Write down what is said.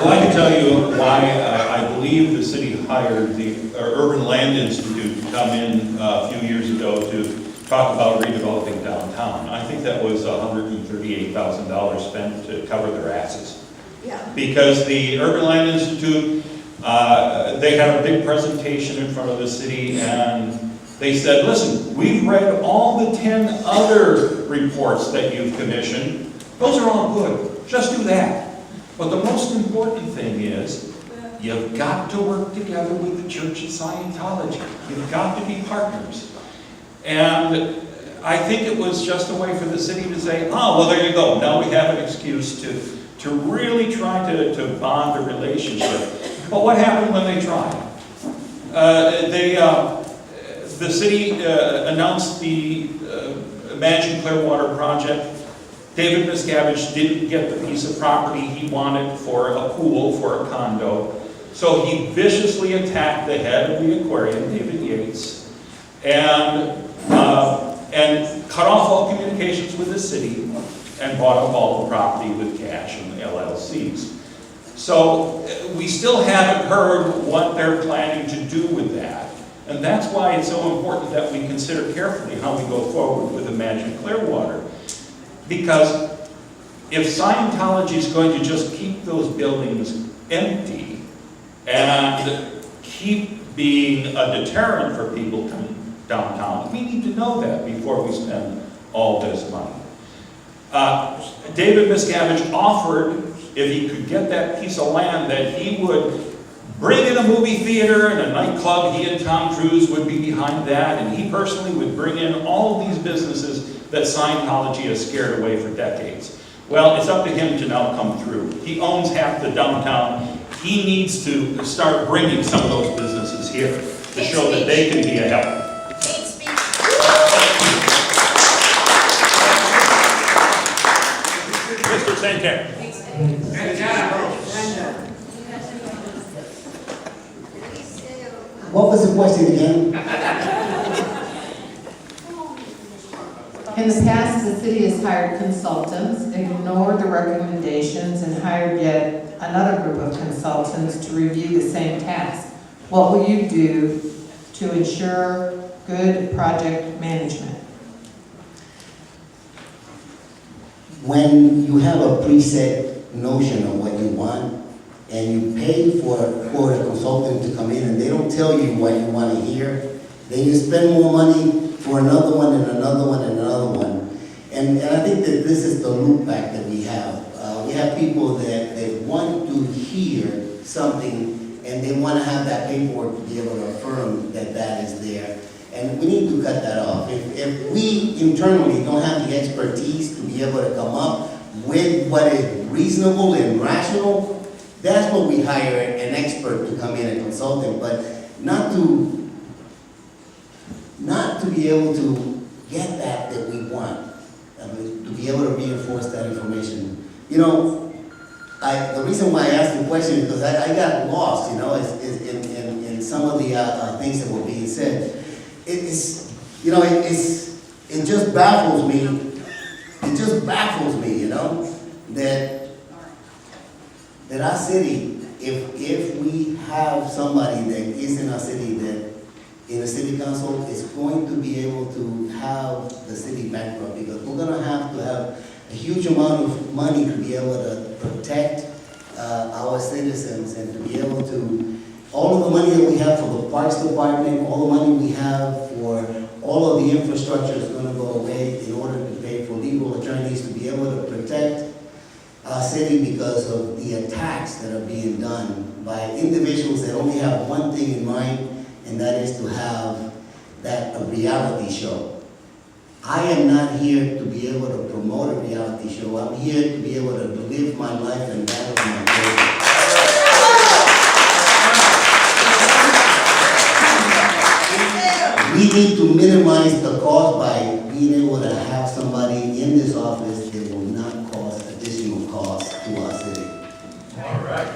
Well, I can tell you why I believe the city hired the Urban Land Institute to come in a few years ago to talk about redeveloping downtown. I think that was $138,000 spent to cover their asses. Yeah. Because the Urban Land Institute, they had a big presentation in front of the city, and they said, listen, we've read all the 10 other reports that you've commissioned. Those are all good. Just do that. But the most important thing is, you've got to work together with the Church of Scientology. You've got to be partners. And I think it was just a way for the city to say, oh, well, there you go. Now we have an excuse to really try to bond a relationship. But what happened when they tried? The city announced the Imagine Clearwater project. David Miscavige didn't get the piece of property he wanted for a pool, for a condo. So he viciously attacked the head of the aquarium, David Yates, and cut off all communications with the city and bought up all the property with cash and LLCs. So we still haven't heard what they're planning to do with that. And that's why it's so important that we consider carefully how we go forward with Imagine Clearwater. Because if Scientology is going to just keep those buildings empty and keep being a deterrent for people coming downtown, we need to know that before we spend all this money. David Miscavige offered, if he could get that piece of land, that he would bring in a movie theater and a nightclub. He and Tom Cruise would be behind that, and he personally would bring in all of these businesses that Scientology has scared away for decades. Well, it's up to him to now come through. He owns half the downtown. He needs to start bringing some of those businesses here to show that they can be a help. Mr. Santana. What was the question again? In the past, the city has hired consultants, ignored the recommendations, and hired yet another group of consultants to review the same task. What will you do to ensure good project management? When you have a preset notion of what you want, and you pay for a consultant to come in and they don't tell you what you want to hear, then you spend more money for another one and another one and another one. And I think that this is the loop back that we have. We have people that want to hear something and they want to have that paperwork to be able to affirm that that is there. And we need to cut that off. If we internally don't have the expertise to be able to come up with what is reasonable and rational, that's when we hire an expert to come in and consult, but not to be able to get that we want, to be able to reinforce that information. You know, the reason why I asked the question is because I got lost, you know, in some of the things that were being said. It just baffles me. It just baffles me, you know, that our city, if we have somebody that is in our city that in the city council is going to be able to have the city bankrupt, because we're going to have a huge amount of money to be able to protect our citizens and to be able to, all of the money that we have for the parks department, all the money we have for all of the infrastructure is going to go away in order to pay for legal attorneys to be able to protect our city because of the attacks that are being done by individuals that only have one thing in mind, and that is to have a reality show. I am not here to be able to promote a reality show. I'm here to be able to live my life and that of my children. We need to minimize the cost by being able to have somebody in this office that will not cause additional costs to our city. All right.